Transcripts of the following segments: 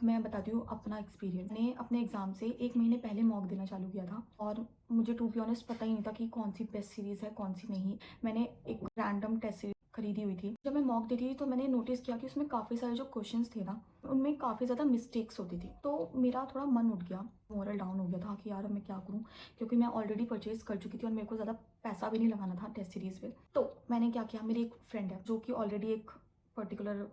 मैं बताती हूँ अपना एक्सपीरियंस। मैंने अपने एग्ज़ाम से 1 महीने पहले मॉक देना चालू किया था और मुझे टू बी ऑनेस्ट पता ही नहीं था कि कौन सी बेस्ट सीरीज़ है, कौन सी नहीं। मैंने एक रैंडम टेस्ट सीरीज खरीदी हुई थी। जब मैं मॉक देती थी तो मैंने नोटिस किया कि उसमें काफ़ी सारे जो क्वेश्चंस थे ना, उनमें काफ़ी ज़्यादा मिस्टेक्स होती थी। तो मेरा थोड़ा मन उठ गया, मोरल डाउन हो गया था कि यार मैं क्या करूँ, क्योंकि मैं ऑलरेडी परचेज़ कर चुकी थी और मेरे को ज़्यादा पैसा भी नहीं लगाना था टेस्ट सीरीज़ पे। तो मैंने क्या किया, मेरी एक फ्रेंड है जो कि ऑलरेडी एक पर्टिकुलर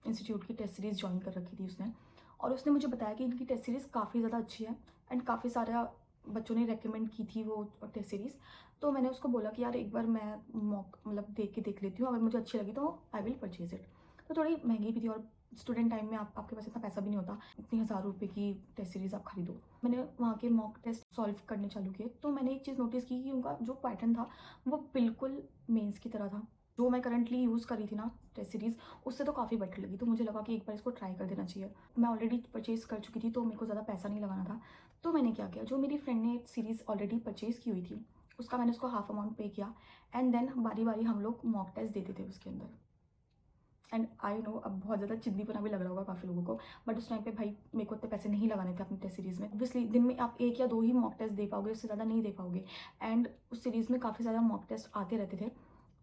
इंस्टीट्यूट की टेस्ट सीरीज़ ज्वाइन कर रखी थी उसने, और उसने मुझे बताया कि इनकी टेस्ट सीरीज़ काफ़ी ज़्यादा अच्छी है एंड काफ़ी सारा बच्चों ने रेकमेंड की थी वो टेस्ट सीरीज़। तो मैंने उसको बोला कि यार एक बार मैं मॉक मतलब देख लेती हूँ, अगर मुझे अच्छी लगी तो आई विल परचेज़ इट। तो थोड़ी महंगी भी थी और स्टूडेंट टाइम में आपके पास इतना पैसा भी नहीं होता इतनी हज़ार रुपये की टेस्ट सीरीज़ आप खरीदो। मैंने वहाँ के मॉक टेस्ट सॉल्व करने चालू किए तो मैंने एक चीज़ नोटिस की कि उनका जो पैटर्न था वो बिल्कुल मेंस की तरह था। जो मैं करंटली यूज़ कर रही थी ना टेस्ट सीरीज़, उससे तो काफ़ी बेटर लगी। तो मुझे लगा कि एक बार इसको ट्राई कर देना चाहिए। मैं ऑलरेडी परचेज़ कर चुकी थी तो मेरे को ज़्यादा पैसा नहीं लगाना था। तो मैंने क्या किया, जो मेरी फ्रेंड ने सीरीज़ ऑलरेडी परचेज़ की हुई थी उसका मैंने उसको हाफ अमाउंट पे किया एंड देन बारी बारी हम लोग मॉक टेस्ट देते थे उसके अंदर। एंड आई नो अब बहुत ज़्यादा चिंदीपना भी लग रहा होगा काफ़ी लोगों को, बट उस टाइम पे भाई मेरे को इतने पैसे नहीं लगाने थे अपनी टेस्ट सीरीज़ में। ऑब्वियसली दिन में आप 1 या 2 ही मॉक टेस्ट दे पाओगे, उससे ज़्यादा नहीं दे पाओगे। एंड उस सीरीज़ में काफ़ी ज़्यादा मॉक टेस्ट आते रहते थे,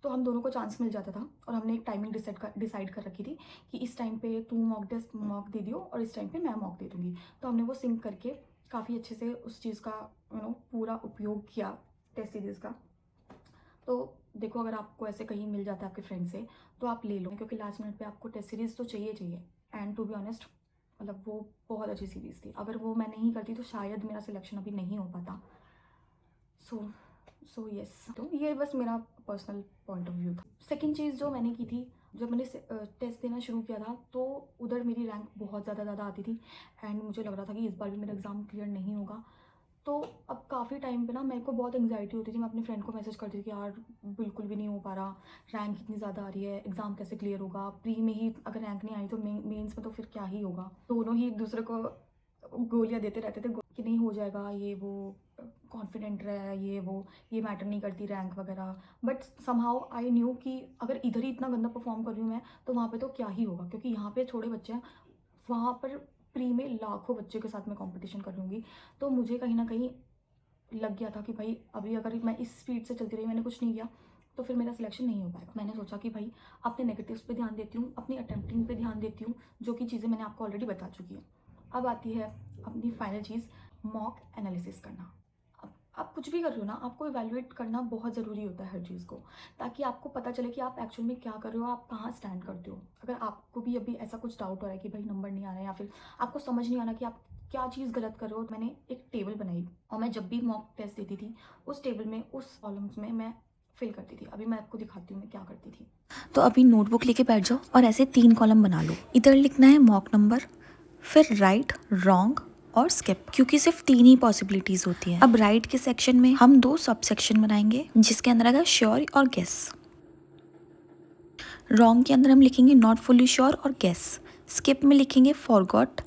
तो हम दोनों को चांस मिल जाता था और हमने एक टाइमिंग डिसाइड कर रखी थी कि इस टाइम पे तू मॉक दे दियो और इस टाइम पे मैं मॉक दे दूँगी। तो हमने वो सिंक करके काफ़ी अच्छे से उस चीज़ का पूरा उपयोग किया टेस्ट सीरीज़ का। तो देखो, अगर आपको ऐसे कहीं मिल जाता है आपके फ्रेंड से तो आप ले लो, क्योंकि लास्ट मिनट पे आपको टेस्ट सीरीज़ तो चाहिए। एंड टू बी ऑनेस्ट मतलब वो बहुत अच्छी सीरीज़ थी। अगर वो मैं नहीं करती तो शायद मेरा सिलेक्शन अभी नहीं हो पाता। सो यस, तो ये बस मेरा पर्सनल पॉइंट ऑफ व्यू था। सेकंड चीज़ जो मैंने की थी, जब मैंने टेस्ट देना शुरू किया था तो उधर मेरी रैंक बहुत ज़्यादा आती थी एंड मुझे लग रहा था कि इस बार भी मेरा एग्ज़ाम क्लियर नहीं होगा। तो अब काफ़ी टाइम पे ना मेरे को बहुत एंग्जाइटी होती थी। मैं अपनी फ्रेंड को मैसेज करती थी कि यार बिल्कुल भी नहीं हो पा रहा, रैंक इतनी ज़्यादा आ रही है, एग्ज़ाम कैसे क्लियर होगा, प्री में ही अगर रैंक नहीं आई तो मेंस में तो फिर क्या ही होगा। दोनों ही एक दूसरे को गोलियां देते रहते थे कि नहीं हो जाएगा, ये वो, कॉन्फिडेंट रहे, ये मैटर नहीं करती रैंक वगैरह। बट समहाउ आई न्यू कि अगर इधर ही इतना गंदा परफॉर्म कर रही हूँ मैं तो वहाँ पे तो क्या ही होगा, क्योंकि यहाँ पे थोड़े बच्चे हैं, वहाँ पर प्री में लाखों बच्चों के साथ मैं कंपटीशन कर लूँगी। तो मुझे कहीं ना कहीं लग गया था कि भाई अभी अगर मैं इस स्पीड से चलती रही, मैंने कुछ नहीं किया, तो फिर मेरा सिलेक्शन नहीं हो पाएगा। मैंने सोचा कि भाई अपने नेगेटिव्स पे ध्यान देती हूँ, अपनी अटेम्प्टिंग पे ध्यान देती हूँ, जो कि चीज़ें मैंने आपको ऑलरेडी बता चुकी है। अब आती है अपनी फाइनल चीज़, मॉक एनालिसिस करना। अब आप कुछ भी कर रहे हो ना, आपको इवैल्यूएट करना बहुत ज़रूरी होता है हर चीज़ को, ताकि आपको पता चले कि आप एक्चुअल में क्या कर रहे हो, आप कहाँ स्टैंड करते हो। अगर आपको भी अभी ऐसा कुछ डाउट हो रहा है कि भाई नंबर नहीं आ रहा है या फिर आपको समझ नहीं आ रहा कि आप क्या चीज़ गलत कर रहे हो, तो मैंने एक टेबल बनाई और मैं जब भी मॉक टेस्ट देती थी उस टेबल में, उस कॉलम्स में मैं फिल करती थी। अभी मैं आपको दिखाती हूँ मैं क्या करती थी। तो अभी नोटबुक लेके बैठ जाओ और ऐसे 3 कॉलम बना लो। इधर लिखना है मॉक नंबर, फिर राइट, रॉन्ग और स्किप, क्योंकि सिर्फ 3 ही पॉसिबिलिटीज होती हैं। अब राइट के सेक्शन में हम 2 सब सेक्शन बनाएंगे जिसके अंदर आएगा श्योर और गेस। रॉन्ग के अंदर हम लिखेंगे नॉट फुली श्योर और गेस। स्किप में लिखेंगे फॉरगॉट,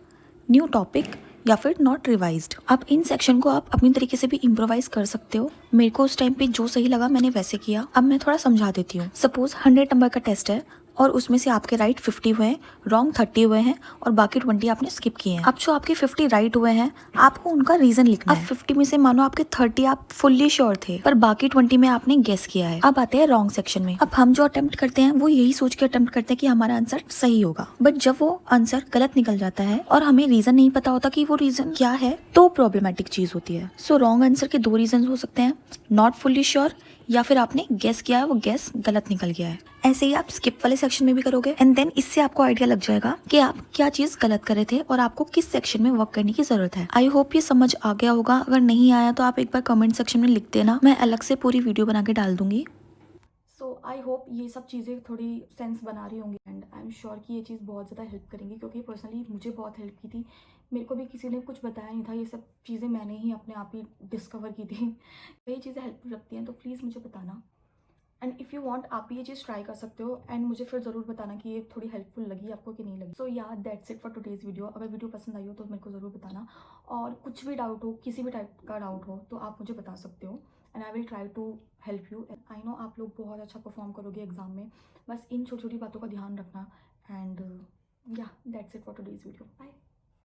न्यू टॉपिक या फिर नॉट रिवाइज्ड। अब इन सेक्शन को आप अपनी तरीके से भी इम्प्रोवाइज कर सकते हो। मेरे को उस टाइम पे जो सही लगा मैंने वैसे किया। अब मैं थोड़ा समझा देती हूँ। सपोज 100 नंबर का टेस्ट है और उसमें से आपके राइट 50 हुए हैं, रॉन्ग 30 हुए हैं और बाकी 20 आपने स्किप किए हैं। अब जो आपके 50 राइट हुए हैं आपको उनका रीजन लिखना है। अब 50 में से मानो आपके 30 आप फुल्ली श्योर थे पर बाकी 20 में आपने गेस किया है। अब आते हैं रॉन्ग सेक्शन में। अब हम जो अटेम्प्ट करते हैं वो यही सोच के अटेम्प्ट करते हैं कि हमारा आंसर सही होगा, बट जब वो आंसर गलत निकल जाता है और हमें रीजन नहीं पता होता कि वो रीजन क्या है तो प्रॉब्लमेटिक चीज होती है। सो रॉन्ग आंसर के 2 रीजन हो सकते हैं, नॉट फुल्ली श्योर या फिर आपने गेस किया है वो गेस गलत निकल गया है। ऐसे ही आप स्किप वाले सेक्शन में भी करोगे एंड देन इससे आपको आइडिया लग जाएगा कि आप क्या चीज गलत कर रहे थे और आपको किस सेक्शन में वर्क करने की जरूरत है। आई होप ये समझ आ गया होगा। अगर नहीं आया तो आप एक बार कमेंट सेक्शन में लिख देना, मैं अलग से पूरी वीडियो बना के डाल दूंगी। सो आई होप ये सब चीज़ें थोड़ी सेंस बना रही होंगी एंड आई एम श्योर कि ये चीज़ बहुत ज़्यादा हेल्प करेंगी, क्योंकि पर्सनली मुझे बहुत हेल्प की थी। मेरे को भी किसी ने कुछ बताया नहीं था, ये सब चीज़ें मैंने ही अपने आप ही डिस्कवर की थी। तो ये चीज़ें हेल्पफुल लगती हैं तो प्लीज़ मुझे बताना। एंड इफ़ यू वांट आप भी ये चीज़ ट्राई कर सकते हो एंड मुझे फिर ज़रूर बताना कि ये थोड़ी हेल्पफुल लगी आपको कि नहीं लगी। सो या that's it for today's video. अगर वीडियो पसंद आई हो तो मेरे को ज़रूर बताना, और कुछ भी डाउट हो, किसी भी टाइप का डाउट हो तो आप मुझे बता सकते हो and I will try to help you. I know आप लोग बहुत अच्छा परफॉर्म करोगे एग्जाम में, बस इन छोटी छोटी बातों का ध्यान रखना। एंड या that's it for today's video. Bye.